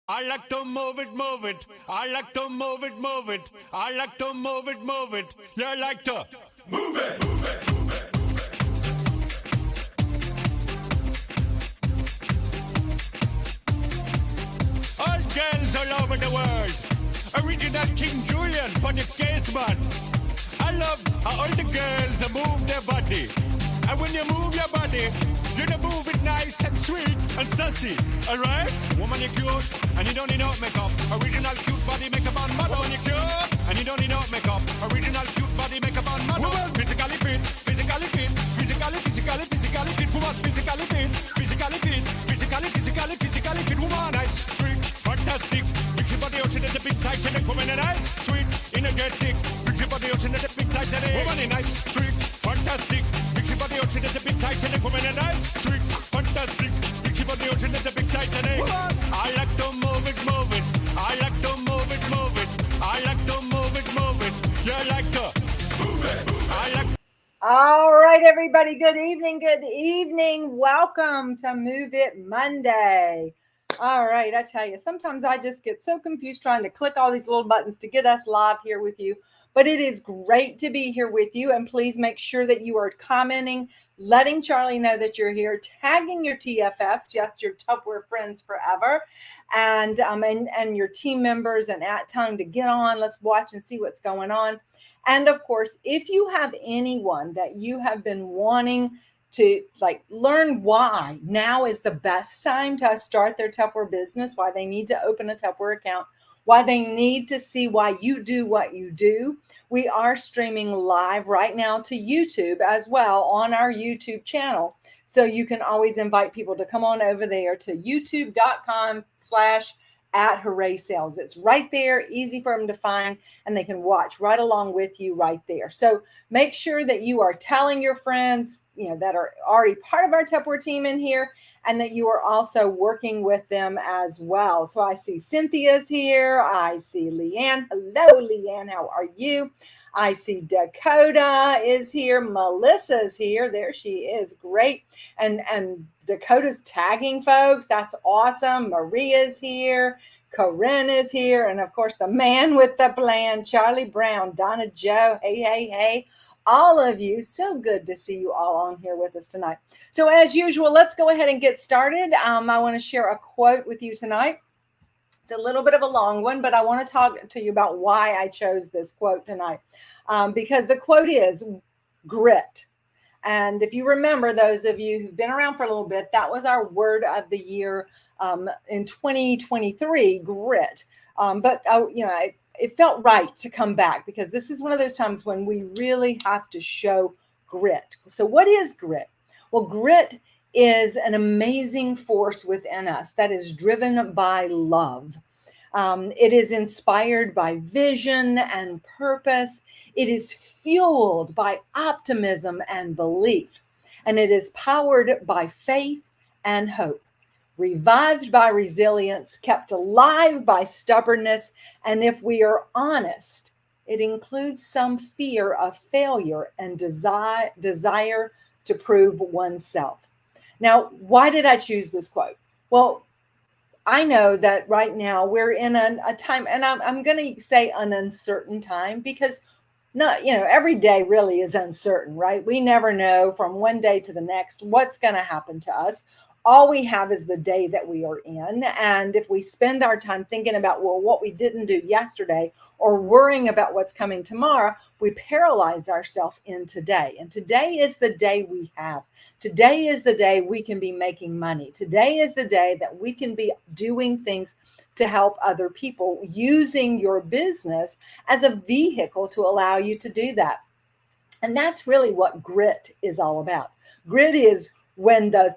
I like to move it, move it. I like to move it, move it. I like to move it, move it. You like to move it, move it, move it. All girls all over the world. Original King Julian on the case, man. I love how all the girls move their body. And when you move your body, you to move it nice and sweet and sassy, alright? Woman, you're cute, and you don't need no makeup. Original cute body makeup on model. Woman, you're cute, and you don't need no makeup. Original cute body makeup on model. Woman, physically fit, physically fit, physically fit. Woman, physically fit, physically fit, physically fit. Woman, nice, sweet, fantastic. Big your body ocean at the big tight and woman, nice, sweet, energetic. Big your body ocean at the big tight and woman, nice, sweet, fantastic. Body ocean is a big Titanic, woman and nice, sweet, fantastic. Big body ocean is a big Titanic. I like to move it, move it. I like to move it, move it. I like to move it, move it. You like to move it, move it. I like. All right, everybody. Good evening. Good evening. Welcome to Move It Monday. All right, I tell you, sometimes I just get so confused trying to click all these little buttons to get us live here with you. But it is great to be here with you. And please make sure that you are commenting, letting Charlie know that you're here, tagging your TFFs, yes, your Tupperware friends forever, and your team members and at Tongue to get on. Let's watch and see what's going on. And of course, if you have anyone that you have been wanting to learn why now is the best time to start their Tupperware business, why they need to open a Tupperware account, why they need to see why you do what you do. We are streaming live right now to YouTube as well on our YouTube channel. So you can always invite people to come on over there to youtube.com/@HooraySales. It's right there, easy for them to find, and they can watch right along with you right there. So make sure that you are telling your friends, that are already part of our Tupperware team in here, and that you are also working with them as well. So I see Cynthia's here. I see Leanne. Hello, Leanne. How are you? I see Dakota is here. Melissa's here. There she is. Great. And Dakota's tagging folks. That's awesome. Maria's here. Corinne is here. And of course, the man with the plan, Charlie Brown, Donna Joe. Hey, hey, hey. All of you, so good to see you all on here with us tonight. So as usual, let's go ahead and get started. I want to share a quote with you tonight. It's a little bit of a long one, but I want to talk to you about why I chose this quote tonight. Because the quote is grit. And if you remember, those of you who've been around for a little bit, that was our word of the year in 2023, grit. It felt right to come back because this is one of those times when we really have to show grit. So what is grit? Well, grit is an amazing force within us that is driven by love. It is inspired by vision and purpose. It is fueled by optimism and belief. And it is powered by faith and hope. Revived by resilience, kept alive by stubbornness, and if we are honest, it includes some fear of failure and desire to prove oneself. Now, why did I choose this quote? Well, I know that right now we're in a time, and I'm going to say an uncertain time because every day really is uncertain, right? We never know from one day to the next what's going to happen to us. All we have is the day that we are in. And if we spend our time thinking about, what we didn't do yesterday or worrying about what's coming tomorrow, we paralyze ourselves in today. And today is the day we have. Today is the day we can be making money. Today is the day that we can be doing things to help other people, using your business as a vehicle to allow you to do that. And that's really what grit is all about. Grit is when the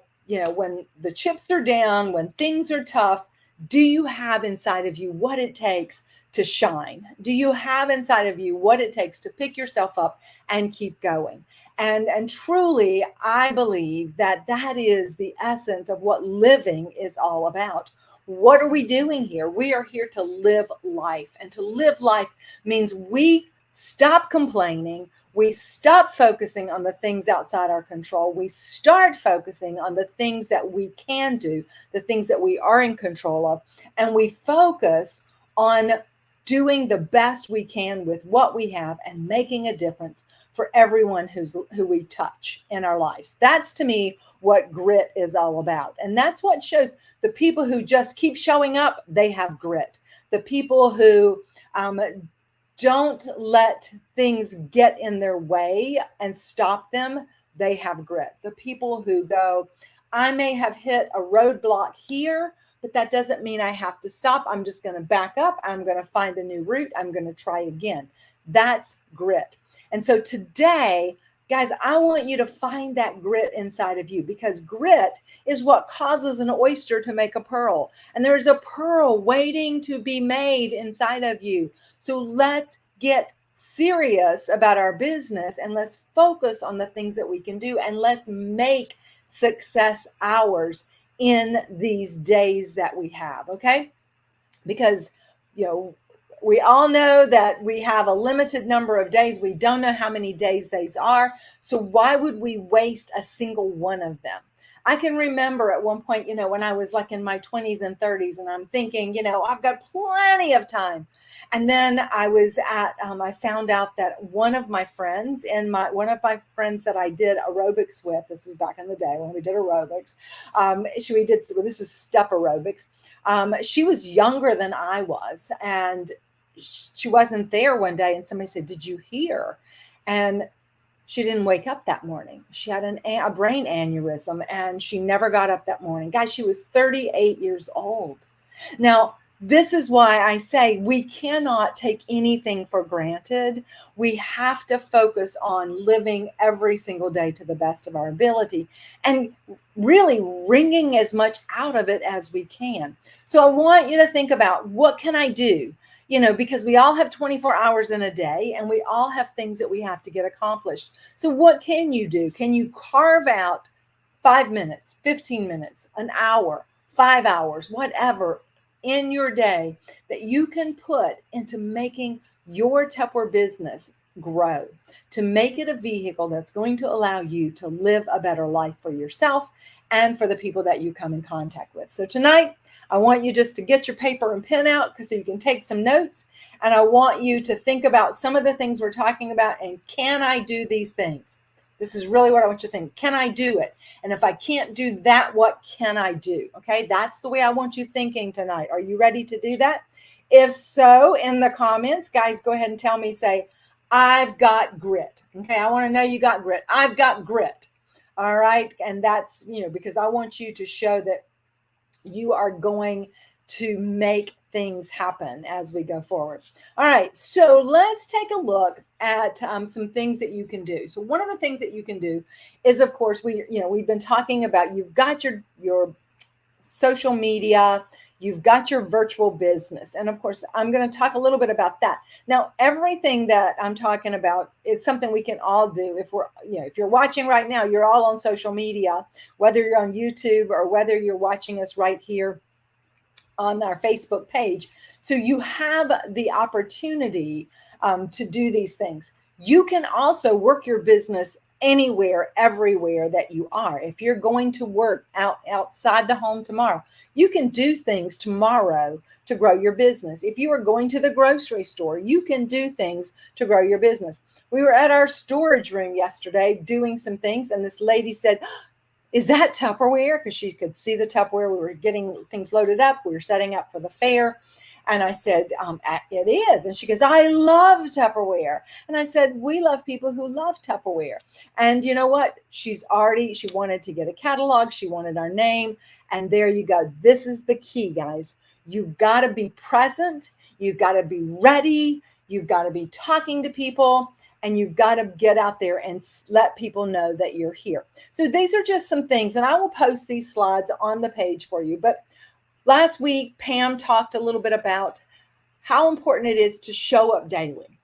chips are down, when things are tough, do you have inside of you what it takes to shine? Do you have inside of you what it takes to pick yourself up and keep going? And truly, I believe that is the essence of what living is all about. What are we doing here? We are here to live life. And to live life means we stop complaining. We stop focusing on the things outside our control. We start focusing on the things that we can do, the things that we are in control of, and we focus on doing the best we can with what we have and making a difference for everyone who we touch in our lives. That's, to me, what grit is all about. And that's what shows the people who just keep showing up, they have grit. The people who don't let things get in their way and stop them, they have grit. The people who go, I may have hit a roadblock here, but that doesn't mean I have to stop. I'm just going to back up. I'm going to find a new route. I'm going to try again. That's grit. And so today, guys, I want you to find that grit inside of you, because grit is what causes an oyster to make a pearl. And there's a pearl waiting to be made inside of you. So let's get serious about our business and let's focus on the things that we can do, and let's make success ours in these days that we have, okay? Because, we all know that we have a limited number of days. We don't know how many days these are. So why would we waste a single one of them? I can remember at one point, when I was like in my 20s and 30s, and I'm thinking, I've got plenty of time. And then I found out that one of my friends that I did aerobics with, this was back in the day when we did aerobics. This was step aerobics. She was younger than I was, and she wasn't there one day. And somebody said, "Did you hear?" And she didn't wake up that morning. She had a brain aneurysm, and she never got up that morning. Guys, she was 38 years old. Now, this is why I say we cannot take anything for granted. We have to focus on living every single day to the best of our ability and really wringing as much out of it as we can. So I want you to think about, what can I do? Because we all have 24 hours in a day, and we all have things that we have to get accomplished. So what can you do? Can you carve out 5 minutes, 15 minutes, an hour, 5 hours, whatever, in your day that you can put into making your Tupperware business grow, to make it a vehicle that's going to allow you to live a better life for yourself and for the people that you come in contact with. So tonight, I want you just to get your paper and pen out so you can take some notes. And I want you to think about some of the things we're talking about, and can I do these things? This is really what I want you to think. Can I do it? And if I can't do that, what can I do? Okay, that's the way I want you thinking tonight. Are you ready to do that? If so, in the comments, guys, go ahead and tell me, say, I've got grit. Okay, I want to know you got grit. I've got grit. All right, and that's, because I want you to show that you are going to make things happen as we go forward. All right, so let's take a look at some things that you can do. So one of the things that you can do is, of course, we've been talking about, you've got your social media, you've got your virtual business, and of course, I'm going to talk a little bit about that. Now, everything that I'm talking about is something we can all do. If you're watching right now, you're all on social media, whether you're on YouTube or whether you're watching us right here on our Facebook page. So you have the opportunity to do these things. You can also work your business anywhere, everywhere that you are. If you're going to work outside the home tomorrow, you can do things tomorrow to grow your business. If you are going to the grocery store, you can do things to grow your business. We were at our storage room yesterday doing some things, and this lady said, "Is that Tupperware?" Because she could see the Tupperware. We were getting things loaded up. We were setting up for the fair. And I said, "It is." And she goes, "I love Tupperware." And I said, "We love people who love Tupperware." And you know what? She wanted to get a catalog. She wanted our name. And there you go. This is the key, guys. You've got to be present. You've got to be ready. You've got to be talking to people. And you've got to get out there and let people know that you're here. So these are just some things. And I will post these slides on the page for you. But last week, Pam talked a little bit about how important it is to show up daily.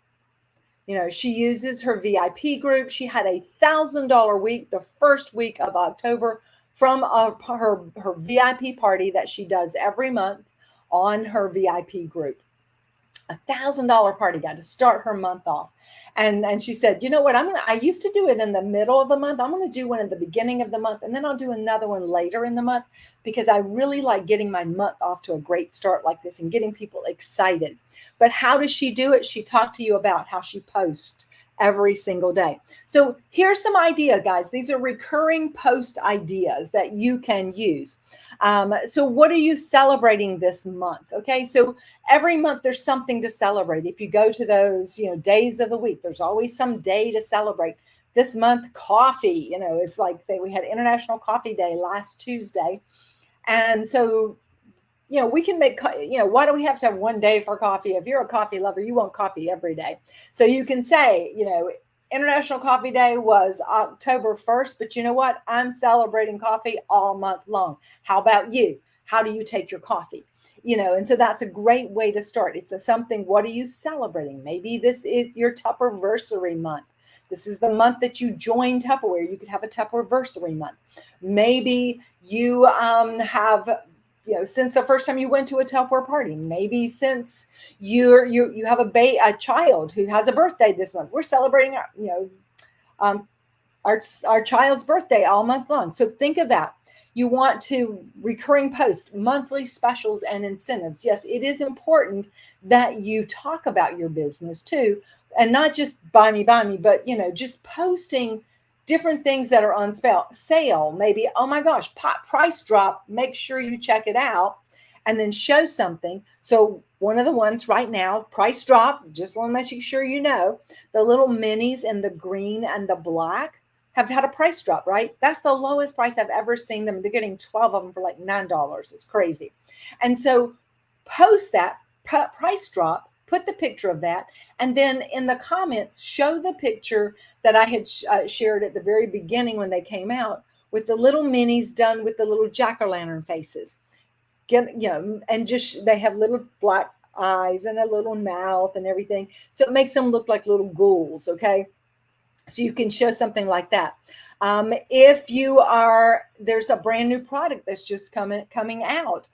She uses her VIP group. She had a $1,000 week the first week of October from her VIP party that she does every month on her VIP group. $1,000 party guide to start her month off. And she said, you know what, I used to do it in the middle of the month. I'm gonna do one in the beginning of the month, and then I'll do another one later in the month, because I really like getting my month off to a great start like this and getting people excited. But how does she do it? She talked to you about how she posts every single day. So here's some idea, guys. These are recurring post ideas that you can use. So what are you celebrating this month? Okay, so every month there's something to celebrate. If you go to those, days of the week, there's always some day to celebrate. This month, coffee, it's like we had International Coffee Day last Tuesday. And so, we can make, why do we have to have one day for coffee? If you're a coffee lover, you want coffee every day. So you can say, International Coffee Day was October 1st, but you know what? I'm celebrating coffee all month long. How about you? How do you take your coffee? And so that's a great way to start. It's something, what are you celebrating? Maybe this is your Tupperversary month. This is the month that you joined Tupperware. You could have a Tupperversary month. Maybe you have, since the first time you went to a Tupperware party, maybe since you have a child who has a birthday this month. We're celebrating our child's birthday all month long. So think of that. You want to recurring post, monthly specials and incentives. Yes, it is important that you talk about your business too, and not just buy me, but just posting different things that are on sale. Maybe, oh my gosh, price drop, make sure you check it out, and then show something. So one of the ones right now, price drop, just want to make sure the little minis in the green and the black have had a price drop, right? That's the lowest price I've ever seen them. They're getting 12 of them for like $9. It's crazy. And so post that price drop, put the picture of that, and then in the comments, show the picture that I had shared at the very beginning when they came out, with the little minis done with the little jack-o'-lantern faces. And just, they have little black eyes and a little mouth and everything. So it makes them look like little ghouls, okay? So you can show something like that. If there's a brand new product that's just coming out,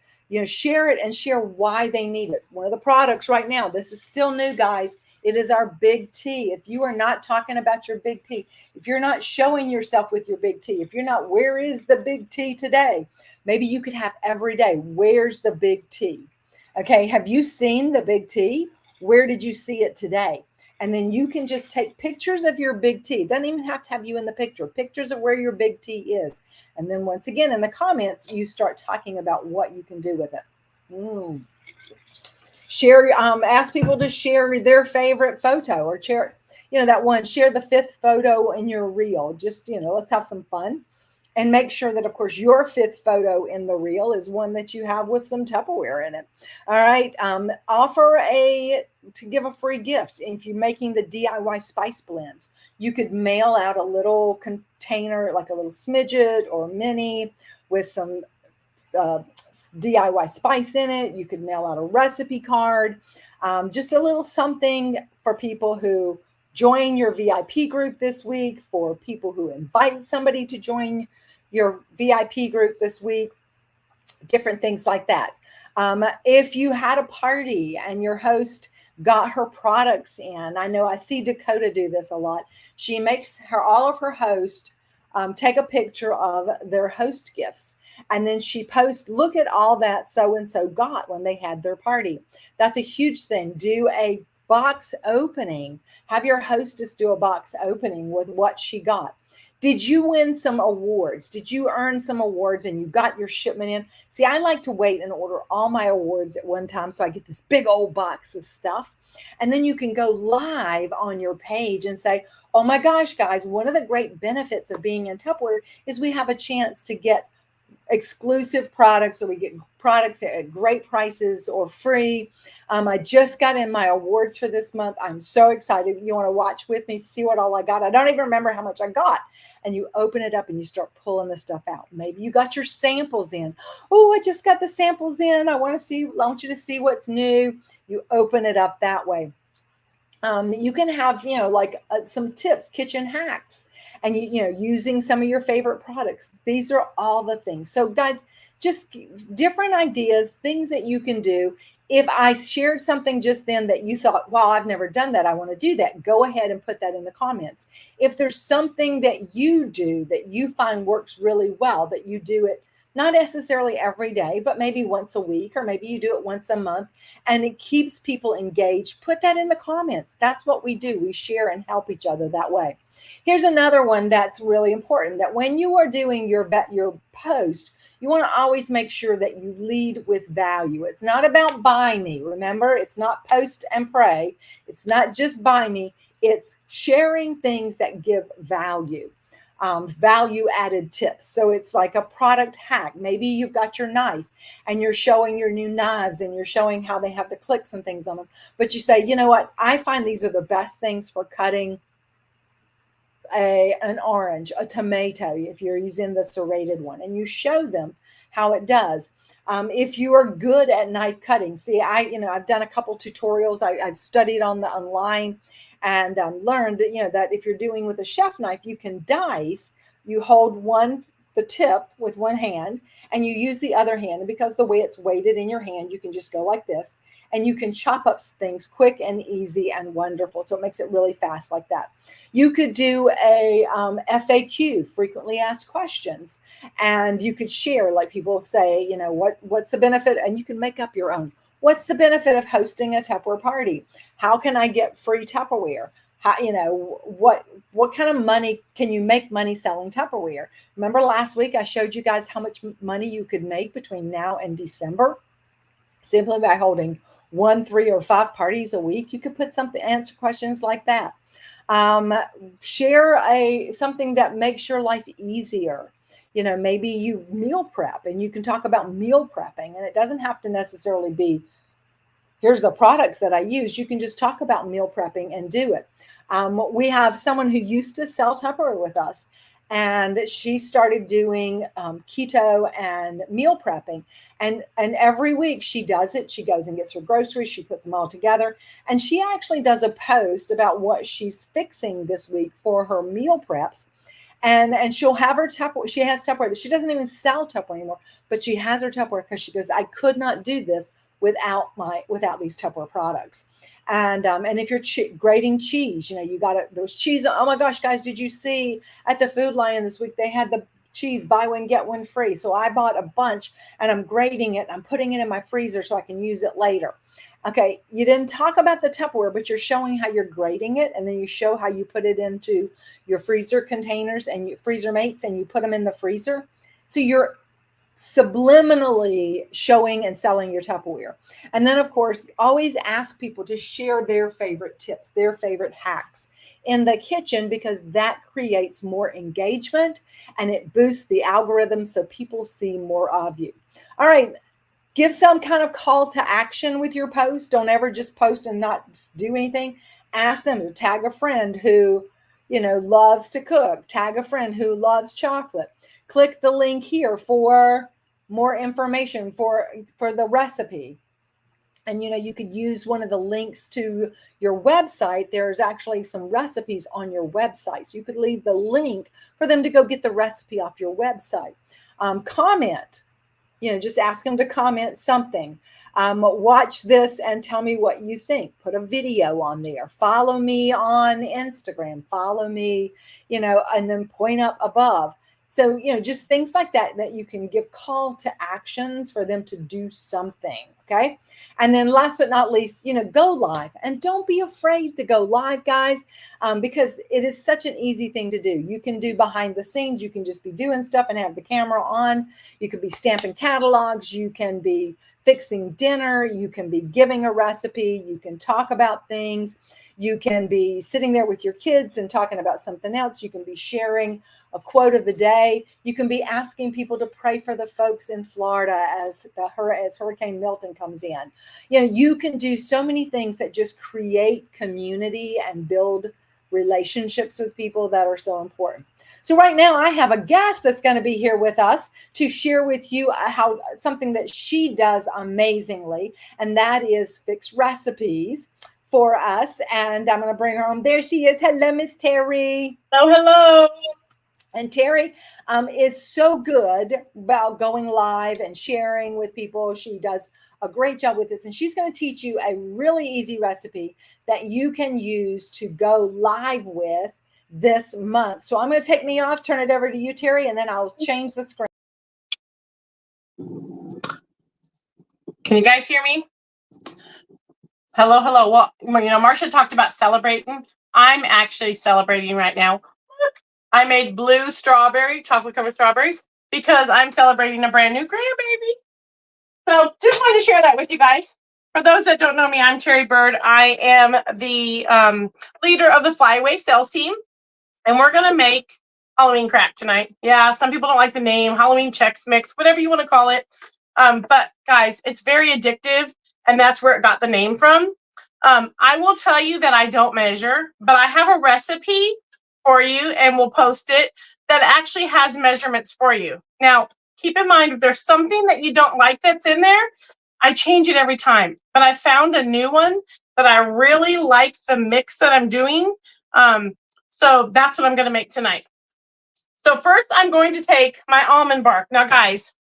share it and share why they need it. One of the products right now, this is still new, guys. It is our Big T. If you are not talking about your Big T, if you're not showing yourself with your Big T, if you're not, where is the Big T today? Maybe you could have every day, where's the Big T? Okay, have you seen the Big T? Where did you see it today? And then you can just take pictures of your Big T. It doesn't even have to have you in the picture. Pictures of where your Big T is. And then once again, in the comments, you start talking about what you can do with it. Share, ask people to share their favorite photo, or share, that one, share the 5th photo in your reel. Just, let's have some fun. And make sure that, of course, your 5th photo in the reel is one that you have with some Tupperware in it. All right. Offer to give a free gift. If you're making the DIY spice blends, you could mail out a little container, like a little smidget or mini with some DIY spice in it. You could mail out a recipe card, just a little something for people who join your VIP group this week, for people who invite somebody to join your VIP group this week, different things like that. If you had a party and your host got her products in, I see Dakota do this a lot. She makes all of her hosts take a picture of their host gifts. And then she posts, look at all that so-and-so got when they had their party. That's a huge thing. Do a box opening. Have your hostess do a box opening with what she got. Did you win some awards? Did you earn some awards and you got your shipment in? See, I like to wait and order all my awards at one time, so I get this big old box of stuff. And then you can go live on your page and say, oh my gosh, guys, one of the great benefits of being in Tupperware is we have a chance to get exclusive products, or we get products at great prices or free. I just got in my awards for this month. I'm so excited. You want to watch with me, see what all I got? I don't even remember how much I got. And you open it up and you start pulling the stuff out. Maybe you got your samples in. Oh, I just got the samples in. I want you to see what's new. You open it up that way. You can have, some tips, kitchen hacks, and, using some of your favorite products. These are all the things. So guys, just different ideas, things that you can do If I shared something just then that you thought, wow, I've never done that, I want to do that, go ahead and put that in the comments. If there's something that you do that you find works really well, that you do it not necessarily every day, but maybe once a week, or maybe you do it once a month, and it keeps people engaged, put that in the comments. That's what we do. We share and help each other that way. Here's another one that's really important, that when you are doing your post, you want to always make sure that you lead with value. It's not about buy me. Remember, it's not post and pray. It's not just buy me. It's sharing things that give value. Value added tips. So it's like a product hack. Maybe you've got your knife and you're showing your new knives and you're showing how they have the clicks and things on them. But you say, you know what? I find these are the best things for cutting an orange, a tomato, if you're using the serrated one, and you show them how it does. If you are good at knife cutting, see, I've done a couple tutorials. I've studied online and learned that, that if you're doing with a chef knife, you can dice. You hold the tip with one hand and you use the other hand. And because the way it's weighted in your hand, you can just go like this and you can chop up things quick and easy and wonderful. So it makes it really fast like that. You could do a FAQ, frequently asked questions, and you could share, like people say, what's the benefit? And you can make up your own. What's the benefit of hosting a Tupperware party? How can I get free Tupperware? How, what kind of money can you make money selling Tupperware? Remember last week I showed you guys how much money you could make between now and December simply by holding 1, 3, or 5 parties a week. You could put answer questions like that. Share something that makes your life easier. Maybe you meal prep and you can talk about meal prepping, and it doesn't have to necessarily be, here's the products that I use. You can just talk about meal prepping and do it. We have someone who used to sell Tupperware with us, and she started doing keto and meal prepping. And every week she does it. She goes and gets her groceries. She puts them all together. And she actually does a post about what she's fixing this week for her meal preps. And she'll have her Tupperware. She has Tupperware. She doesn't even sell Tupperware anymore, but she has her Tupperware because she goes, I could not do this without these Tupperware products. And if you're grating cheese, you got those cheese. Oh my gosh, guys, did you see at the Food Lion this week, they had the cheese buy one, get one free. So I bought a bunch and I'm grating it. I'm putting it in my freezer so I can use it later. Okay, you didn't talk about the Tupperware, but you're showing how you're grating it, and then you show how you put it into your freezer containers and your freezer mates, and you put them in the freezer. So you're subliminally showing and selling your Tupperware. And then, of course, always ask people to share their favorite tips, their favorite hacks in the kitchen, because that creates more engagement and it boosts the algorithm so people see more of you. All right. Give some kind of call to action with your post. Don't ever just post and not do anything. Ask them to tag a friend who, loves to cook. Tag a friend who loves chocolate. Click the link here for more information for the recipe. And, you could use one of the links to your website. There's actually some recipes on your website. So you could leave the link for them to go get the recipe off your website. Comment. Just ask them to comment something. Watch this and tell me what you think. Put a video on there. Follow me on Instagram. Follow me, and then point up above. So, just things like that you can give call to actions for them to do something. Okay. And then last but not least, go live, and don't be afraid to go live, guys, because it is such an easy thing to do. You can do behind the scenes. You can just be doing stuff and have the camera on. You could be stamping catalogs. You can be fixing dinner. You can be giving a recipe. You can talk about things. You can be sitting there with your kids and talking about something else. You can be sharing a quote of the day. You can be asking people to pray for the folks in Florida as Hurricane Milton comes in. You can do so many things that just create community and build relationships with people that are so important. So right now I have a guest that's going to be here with us to share with you how something that she does amazingly, and that is fix recipes for us. And I'm going to bring her on. There she is. Hello, Miss Terry. Hello. And Terry is so good about going live and sharing with people. She does a great job with this. And she's going to teach you a really easy recipe that you can use to go live with this month. So I'm going to take me off, turn it over to you, Terry, and then I'll change the screen. Can you guys hear me? Hello, hello. Well, Marsha talked about celebrating. I'm actually celebrating right now. I made blue strawberry, chocolate covered strawberries, because I'm celebrating a brand new grandbaby. So just wanted to share that with you guys. For those that don't know me, I'm Terry Bird. I am the leader of the Flyaway sales team, and we're going to make Halloween crack tonight. Yeah, some people don't like the name, Halloween Chex Mix, whatever you want to call it. But guys, it's very addictive, and that's where it got the name from. I will tell you that I don't measure, but I have a recipe for you, and we'll post it, that actually has measurements for you. Now, keep in mind, if there's something that you don't like that's in there, I change it every time. But I found a new one that I really like the mix that I'm doing. So that's what I'm going to make tonight. So first, I'm going to take my almond bark. Now, guys,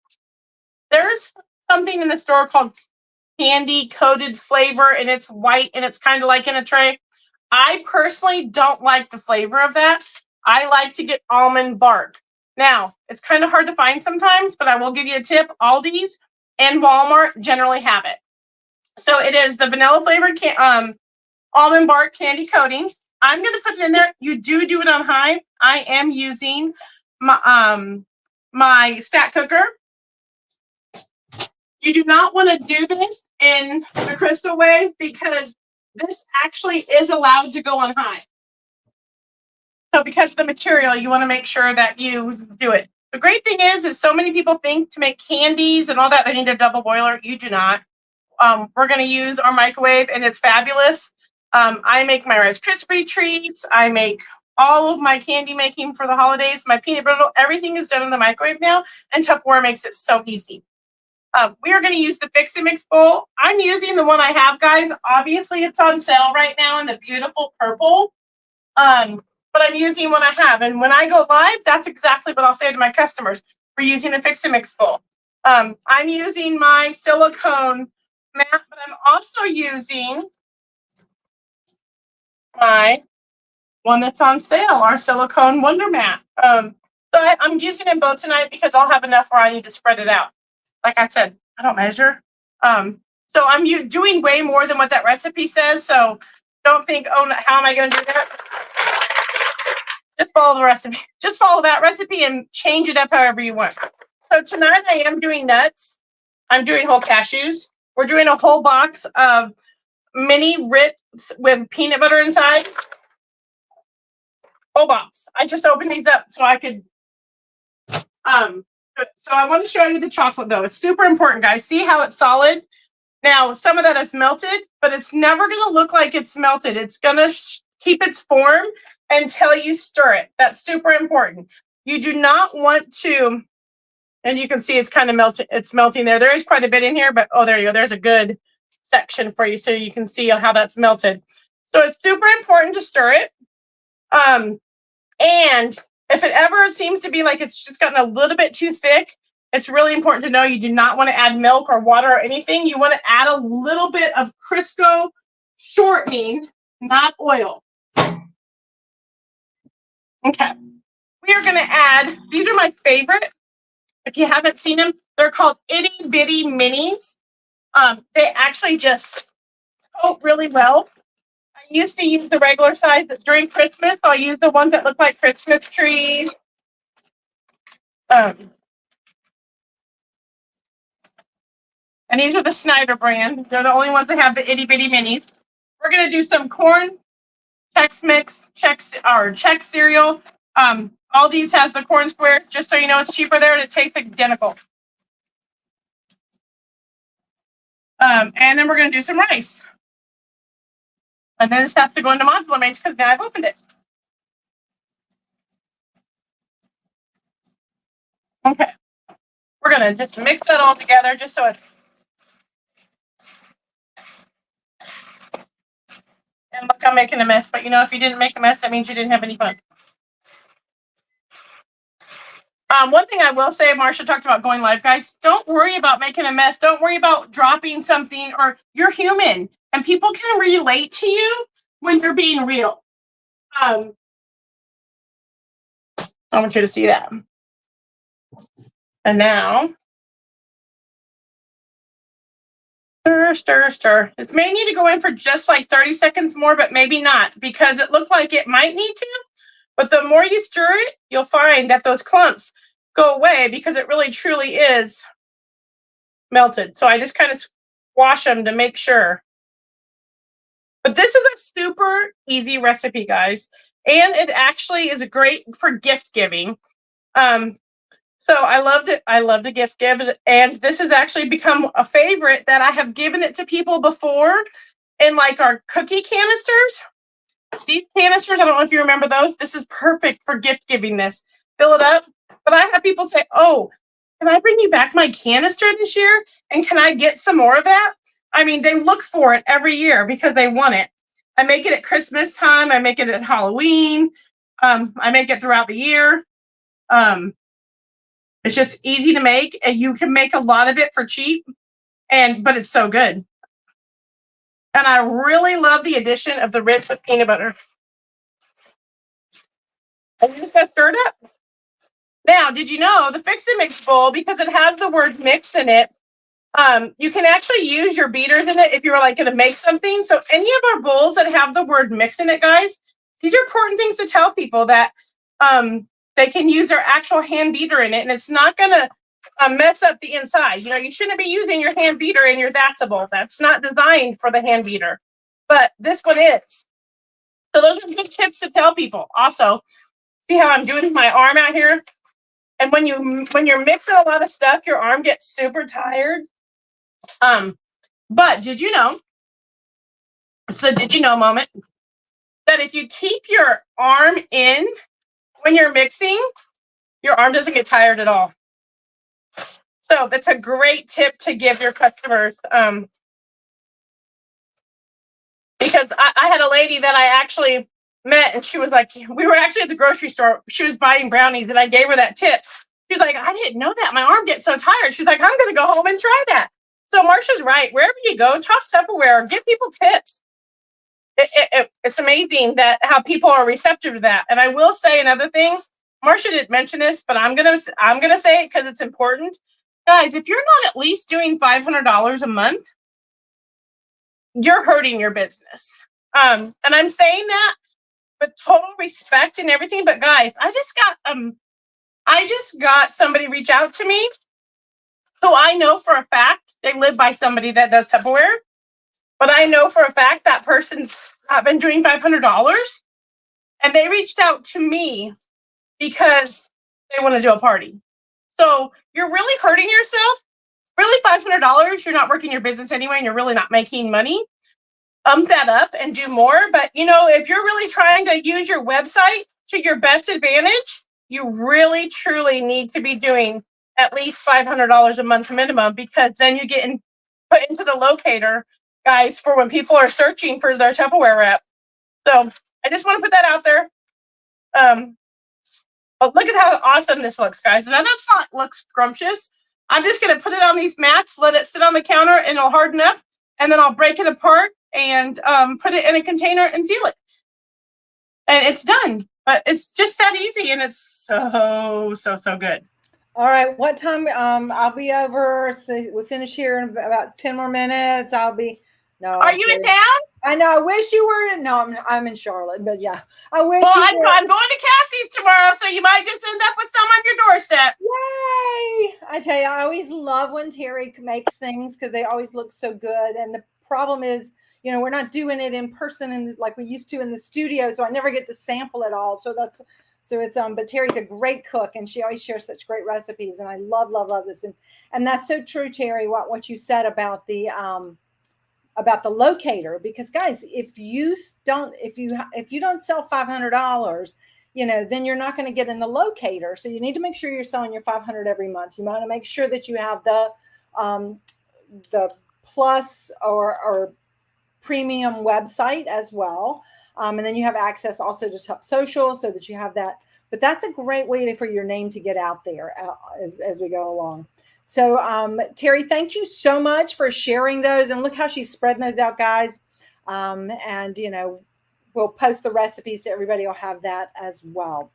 there's something in the store called candy coated flavor, and it's white, and it's kind of like in a tray. I personally don't like the flavor of that. I like to get almond bark. Now, it's kind of hard to find sometimes, but I will give you a tip. Aldi's and Walmart generally have it. So it is the vanilla flavored almond bark candy coating. I'm going to put it in there. You do it on high. I am using my stack cooker. You do not want to do this in the crystal wave because this actually is allowed to go on high. So because of the material, you want to make sure that you do it. The great thing is so many people think to make candies and all that, they need a double boiler. You do not. We're going to use our microwave, and it's fabulous. I make my Rice Krispie treats. I make all of my candy making for the holidays. My peanut butter, everything is done in the microwave now, and Tupperware makes it so easy. We are going to use the Fix and Mix bowl. I'm using the one I have, guys. Obviously, it's on sale right now in the beautiful purple. But I'm using what I have. And when I go live, that's exactly what I'll say to my customers. We're using the Fix and Mix bowl. I'm using my silicone mat, but I'm also using my one that's on sale, our silicone Wonder Mat. So I'm using them both tonight because I'll have enough where I need to spread it out. Like I said, I don't measure. So I'm doing way more than what that recipe says. So don't think, oh, how am I going to do that? Just follow the recipe. Just follow that recipe and change it up however you want. So tonight I am doing nuts. I'm doing whole cashews. We're doing a whole box of mini Ritz with peanut butter inside. Whole box. I just opened these up so I could. So I want to show you the chocolate though. It's super important, guys. See how it's solid? Now, some of that is melted, but it's never going to look like it's melted. It's going to keep its form until you stir it. That's super important. You do not want to, and you can see it's kind of melting. It's melting there. There is quite a bit in here, but oh, there you go. There's a good section for you so you can see how that's melted. So it's super important to stir it. And if it ever seems to be like it's just gotten a little bit too thick, it's really important to know you do not want to add milk or water or anything. You want to add a little bit of Crisco shortening, not oil. Okay. We are going to add, these are my favorite. If you haven't seen them, they're called Itty Bitty Minis. They actually just coat really well. I used to use the regular size during Christmas. So I use the ones that look like Christmas trees. And these are the Snyder brand. They're the only ones that have the itty bitty minis. We're gonna do some corn Chex Mix, Chex cereal. Aldi's has the corn square, just so you know it's cheaper there and it tastes identical. And then we're gonna do some rice. And then this has to go into modular mates because now I've opened it. Okay. We're gonna just mix that all together just so it's. And look, I'm making a mess, but if you didn't make a mess, that means you didn't have any fun. One thing I will say, Marsha talked about going live, guys. Don't worry about making a mess. Don't worry about dropping something, or you're human and people can relate to you when you're being real. I want you to see that. And now, stir, stir, stir. It may need to go in for just like 30 seconds more, but maybe not, because it looked like it might need to. But the more you stir it, you'll find that those clumps go away because it really truly is melted. So I just kind of squash them to make sure. But this is a super easy recipe, guys. And it actually is great for gift giving. So I loved it. I love to gift give it. And this has actually become a favorite that I have given it to people before in like our cookie canisters. These canisters, I don't know if you remember those. This is perfect for gift giving this. Fill it up. But I have people say, oh, can I bring you back my canister this year? And can I get some more of that? I mean, they look for it every year because they want it. I make it at Christmas time. I make it at Halloween. I make it throughout the year. It's just easy to make, and you can make a lot of it for cheap, but it's so good. And I really love the addition of the Ritz with peanut butter. And you just got stirred up. Now, did you know the Fix and Mix bowl, because it has the word mix in it, you can actually use your beaters in it if you were like going to make something. So any of our bowls that have the word mix in it, guys, these are important things to tell people that they can use their actual hand beater in it, and it's not going to mess up the inside. You know, you shouldn't be using your hand beater in your That's-A bowl. That's not designed for the hand beater, but this one is. So those are good tips to tell people. Also, see how I'm doing my arm out here? And when you're mixing a lot of stuff, your arm gets super tired. But did you know? So did you know moment that if you keep your arm in when you're mixing, your arm doesn't get tired at all. So that's a great tip to give your customers. Because I had a lady that I actually met, and she was like, we were actually at the grocery store. She was buying brownies, and I gave her that tip. She's like, I didn't know that. My arm gets so tired. She's like, I'm going to go home and try that. So Marsha's right. Wherever you go, talk Tupperware, give people tips. It's amazing that how people are receptive to that. And I will say another thing. Marsha didn't mention this, but I'm gonna say it because it's important. Guys, if you're not at least doing $500 a month, you're hurting your business. And I'm saying that with total respect and everything. But guys, I just got somebody reach out to me who I know for a fact they live by somebody that does Tupperware. But I know for a fact that person's been doing $500, and they reached out to me because they want to do a party. So you're really hurting yourself. Really, $500, you're not working your business anyway, and you're really not making money. That up and do more. But you know, if you're really trying to use your website to your best advantage, you really truly need to be doing at least $500 a month minimum, because then you get put into the locator, guys, for when people are searching for their Tupperware rep. So I just want to put that out there. But look at how awesome this looks, guys. And that's not look scrumptious. I'm just going to put it on these mats, let it sit on the counter, and it'll harden up. And then I'll break it apart and put it in a container and seal it. And it's done. But it's just that easy, and it's so good. All right, what time? I'll be over. So we finish here in about 10 more minutes. Are you in town? I know. I wish you were. No, I'm in Charlotte, but yeah, I wish. Well, I'm going to Cassie's tomorrow, so you might just end up with some on your doorstep. Yay! I tell you, I always love when Terry makes things because they always look so good. And the problem is, you know, we're not doing it in person like we used to in the studio, so I never get to sample it all. So it's but Terry's a great cook, and she always shares such great recipes, and I love this. And that's so true, Terry, what you said about the locator, because guys, if you don't sell $500, you know, then you're not going to get in the locator. So you need to make sure you're selling your $500 every month. You want to make sure that you have the plus or premium website as well. And then you have access also to Tup Social, so that you have that but that's a great way for your name to get out there as we go along. So, Terry, thank you so much for sharing those. And look how she's spreading those out, guys. And, we'll post the recipes so everybody will have that as well.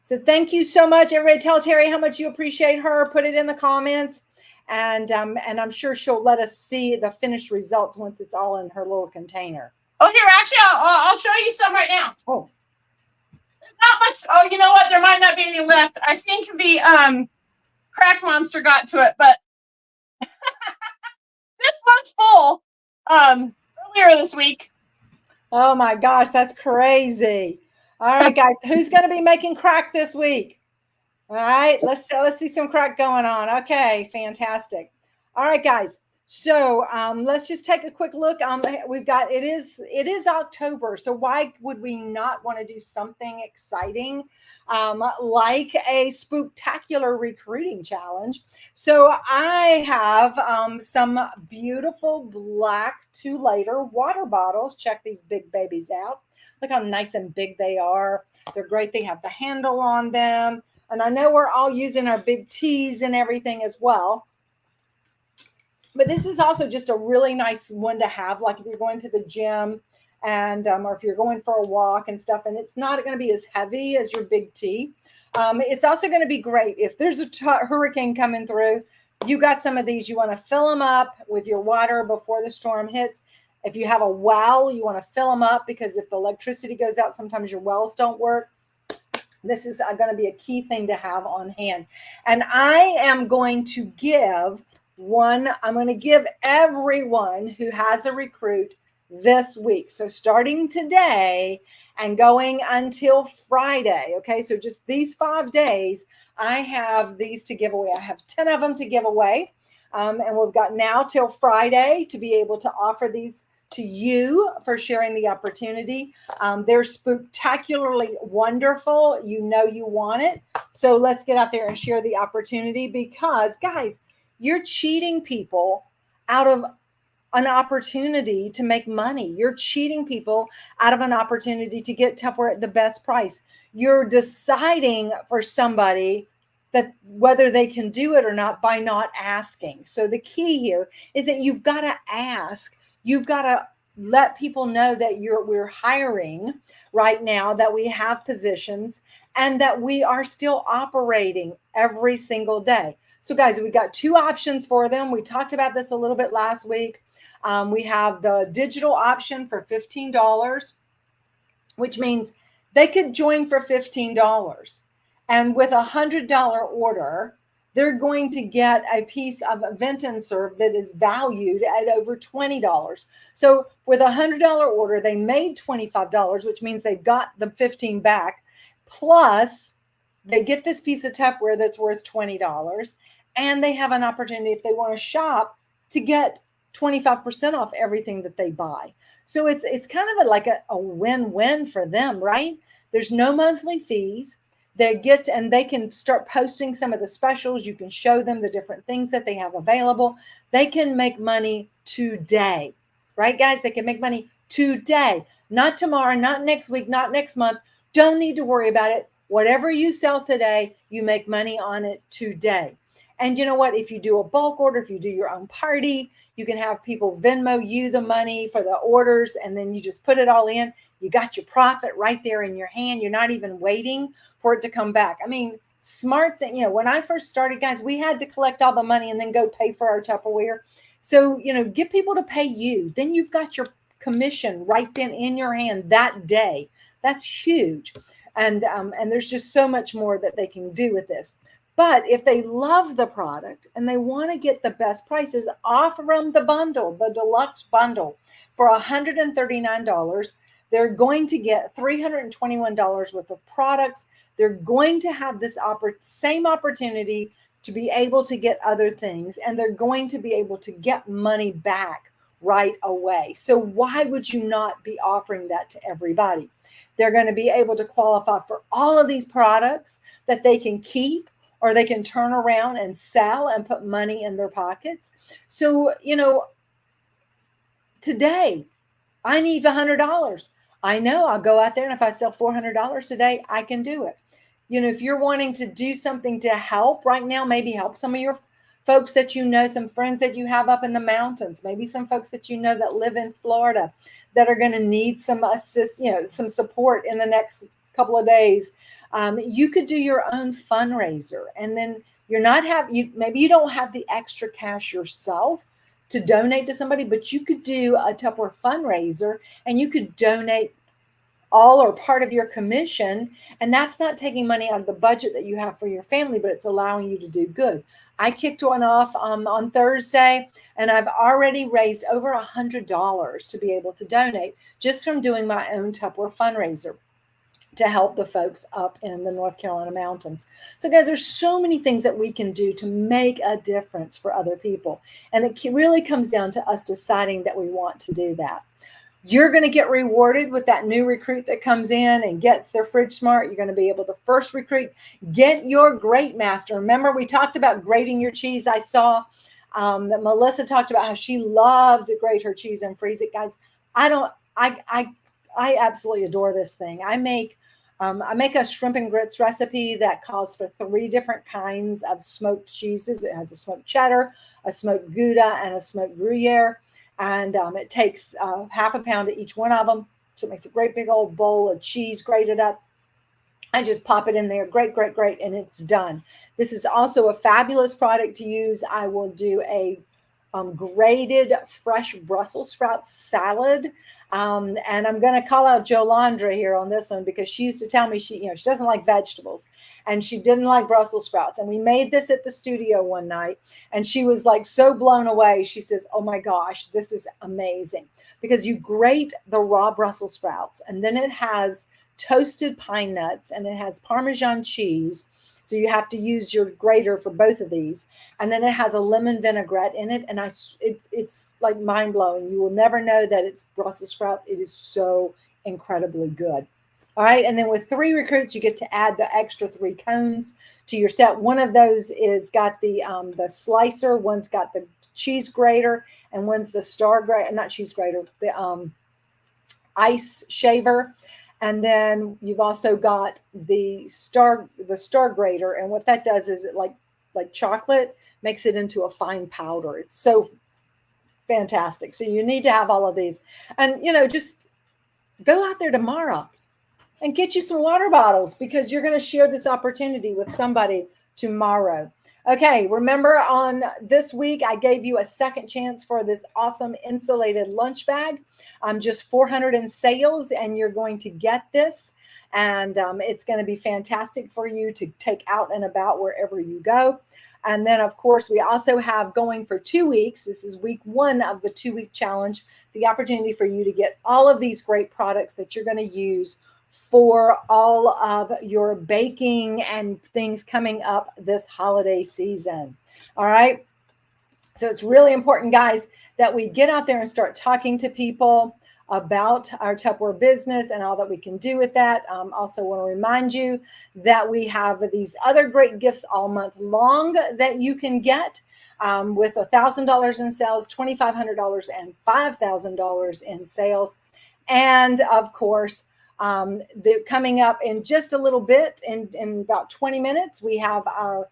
So thank you so much. Everybody tell Terry how much you appreciate her. Put it in the comments. And I'm sure she'll let us see the finished results once it's all in her little container. Oh, here, actually, I'll show you some right now. Oh. Not much. Oh, you know what? There might not be any left. I think the crack monster got to it, but this one's full earlier this week. Oh my gosh, that's crazy. All right, guys, who's going to be making crack this week? All right, let's see some crack going on. Okay, fantastic. All right, guys. So let's just take a quick look. We've got it is October, so why would we not want to do something exciting like a spooktacular recruiting challenge? So I have some beautiful black 2-liter water bottles. Check these big babies out. Look how nice and big they are. They're great. They have the handle on them, and I know we're all using our big teas and everything as well. But this is also just a really nice one to have, like if you're going to the gym and or if you're going for a walk and stuff, and it's not going to be as heavy as your big tea. It's also going to be great if there's a hurricane coming through. You got some of these, you want to fill them up with your water before the storm hits. If you have a well, you want to fill them up because if the electricity goes out, sometimes your wells don't work. This is going to be a key thing to have on hand. And I am going to give I'm going to give everyone who has a recruit this week. So starting today and going until Friday. Okay. So just these 5 days, I have these to give away. I have 10 of them to give away. And we've got now till Friday to be able to offer these to you for sharing the opportunity. They're spooktacularly wonderful. You know you want it. So let's get out there and share the opportunity because, guys, you're cheating people out of an opportunity to make money. You're cheating people out of an opportunity to get Tupperware at the best price. You're deciding for somebody that whether they can do it or not by not asking. So the key here is that you've got to ask. You've got to let people know that we're hiring right now, that we have positions, and that we are still operating every single day. So guys, we got 2 options for them. We talked about this a little bit last week. We have the digital option for $15, which means they could join for $15. And with a $100 order, they're going to get a piece of Vent and Serve that is valued at over $20. So with a $100 order, they made $25, which means they got the $15 back. Plus, they get this piece of Tupperware that's worth $20. And they have an opportunity, if they want to shop, to get 25% off everything that they buy. So it's kind of like a win-win for them, right? There's no monthly fees. They can start posting some of the specials. You can show them the different things that they have available. They can make money today, right, guys? They can make money today, not tomorrow, not next week, not next month. Don't need to worry about it. Whatever you sell today, you make money on it today. And you know what? If you do a bulk order, if you do your own party, you can have people Venmo you the money for the orders, and then you just put it all in. You got your profit right there in your hand. You're not even waiting for it to come back. I mean, smart thing. When I first started, guys, we had to collect all the money and then go pay for our Tupperware. So, get people to pay you. Then you've got your commission right then in your hand that day. That's huge. And there's just so much more that they can do with this. But if they love the product and they want to get the best prices, offer them the bundle, the deluxe bundle for $139. They're going to get $321 worth of products. They're going to have this same opportunity to be able to get other things, and they're going to be able to get money back right away. So why would you not be offering that to everybody? They're going to be able to qualify for all of these products that they can keep, or they can turn around and sell and put money in their pockets. So, today I need $100. I know I'll go out there, and if I sell $400 today, I can do it. if you're wanting to do something to help right now, maybe help some of your folks that you know, some friends that you have up in the mountains, maybe some folks that you know that live in Florida that are going to need some some support in the next couple of days. You could do your own fundraiser, and then maybe you don't have the extra cash yourself to donate to somebody, but you could do a Tupperware fundraiser and you could donate all or part of your commission, and that's not taking money out of the budget that you have for your family, but it's allowing you to do good. I kicked one off on Thursday, and I've already raised over $100 to be able to donate just from doing my own Tupperware fundraiser to help the folks up in the North Carolina mountains. So guys, there's so many things that we can do to make a difference for other people. And it really comes down to us deciding that we want to do that. You're going to get rewarded with that new recruit that comes in and gets their fridge smart. You're going to be able to first recruit, get your grate master. Remember, we talked about grating your cheese. I saw that Melissa talked about how she loved to grate her cheese and freeze it. Guys, I absolutely adore this thing. I make a shrimp and grits recipe that calls for 3 different kinds of smoked cheeses. It has a smoked cheddar, a smoked Gouda, and a smoked Gruyere. And it takes half a pound of each one of them. So it makes a great big old bowl of cheese grated up. I just pop it in there, great, and it's done. This is also a fabulous product to use. I will do a grated fresh Brussels sprout salad. And I'm going to call out Jolandra here on this one because she used to tell me she doesn't like vegetables and she didn't like Brussels sprouts. And we made this at the studio one night and she was like so blown away. She says, oh my gosh, this is amazing because you grate the raw Brussels sprouts and then it has toasted pine nuts and it has Parmesan cheese. So you have to use your grater for both of these. And then it has a lemon vinaigrette in it. And it's like mind blowing. You will never know that it's Brussels sprouts. It is so incredibly good. All right. And then with 3 recruits, you get to add the extra 3 cones to your set. One of those is got the slicer. One's got the cheese grater and one's the star grater, not cheese grater, the ice shaver. And then you've also got the star grater. And what that does is it like chocolate makes it into a fine powder. It's so fantastic. So you need to have all of these. And, just go out there tomorrow and get you some water bottles because you're going to share this opportunity with somebody tomorrow. Okay, remember on this week, I gave you a second chance for this awesome insulated lunch bag. Just $400 in sales, and you're going to get this. And it's going to be fantastic for you to take out and about wherever you go. And then, of course, we also have going for 2 weeks. This is week 1 of the 2-week challenge, the opportunity for you to get all of these great products that you're going to use for all of your baking and things coming up this holiday season. All right. So it's really important, guys, that we get out there and start talking to people about our Tupperware business and all that we can do with that. Also want to remind you that we have these other great gifts all month long that you can get with $1,000 in sales, $2,500 and $5,000 in sales. And of course, coming up in just a little bit, in about 20 minutes, we have our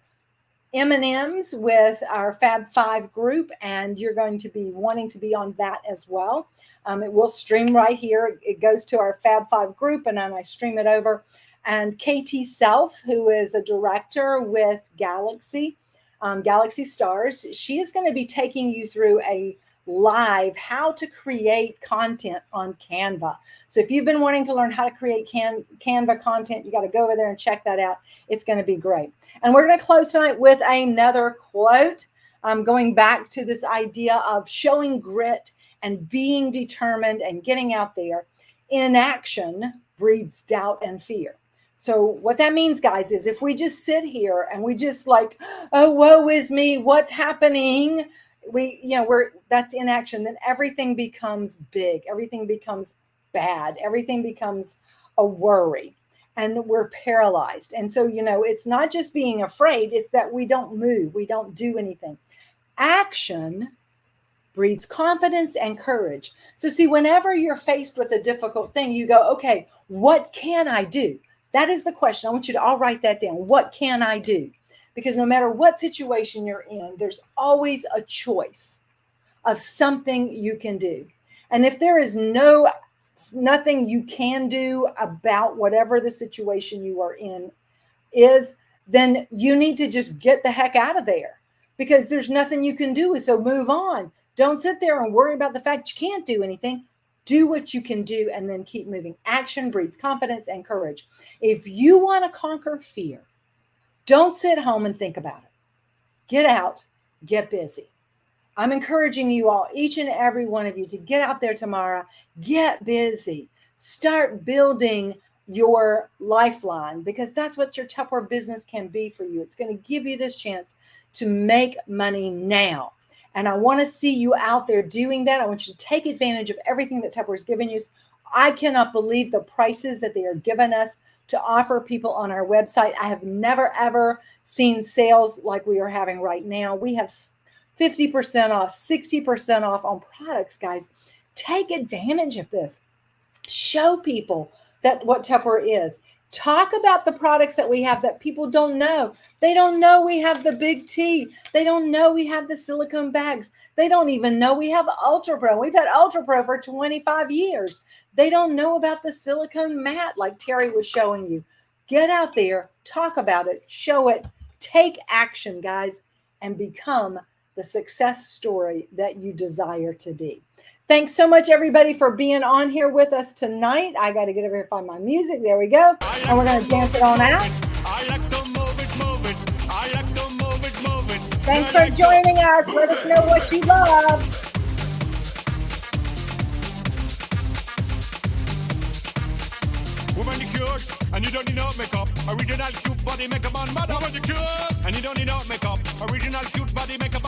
M&Ms with our Fab 5 group, and you're going to be wanting to be on that as well. It will stream right here. It goes to our Fab 5 group, and then I stream it over. And Katie Self, who is a director with Galaxy Stars, she is going to be taking you through a live how to create content on Canva. So if you've been wanting to learn how to create Canva content, you got to go over there and check that out. It's going to be great. And we're going to close tonight with another quote. Going back to this idea of showing grit and being determined and getting out there. Inaction breeds doubt and fear. So what that means, guys, is if we just sit here and we just like, oh, woe is me, what's happening? That's inaction. Then everything becomes big. Everything becomes bad. Everything becomes a worry, and we're paralyzed. And so, it's not just being afraid. It's that we don't move. We don't do anything. Action breeds confidence and courage. So see, whenever you're faced with a difficult thing, you go, okay, what can I do? That is the question. I want you to all write that down. What can I do? Because no matter what situation you're in, there's always a choice of something you can do. And if there is nothing you can do about whatever the situation you are in is, then you need to just get the heck out of there, because there's nothing you can do. So move on. Don't sit there and worry about the fact you can't do anything. Do what you can do and then keep moving. Action breeds confidence and courage. If you want to conquer fear, don't sit home and think about it. Get out, get busy. I'm encouraging you all, each and every one of you, to get out there tomorrow, get busy, start building your lifeline, because that's what your Tupperware business can be for you. It's going to give you this chance to make money now. And I want to see you out there doing that. I want you to take advantage of everything that Tupperware is giving you. I cannot believe the prices that they are giving us to offer people on our website. I have never, ever seen sales like we are having right now. We have 50% off, 60% off on products, guys. Take advantage of this. Show people that what Tupperware is. Talk about the products that we have that people don't know. They don't know we have the Big T. They don't know we have the silicone bags. They don't even know we have Ultra Pro. We've had Ultra Pro for 25 years. They don't know about the silicone mat like Terry was showing you. Get out there, talk about it, show it, take action, guys, and become the success story that you desire to be. Thanks so much, everybody, for being on here with us tonight. I got to get over here and find my music. There we go. And we're going to dance it on out. Thanks for joining us. Let us know what you love. Woman, you cute, and you don't need no makeup. Original cute body makeup on mother. Woman, you cute, and you don't need no makeup. Original cute body makeup.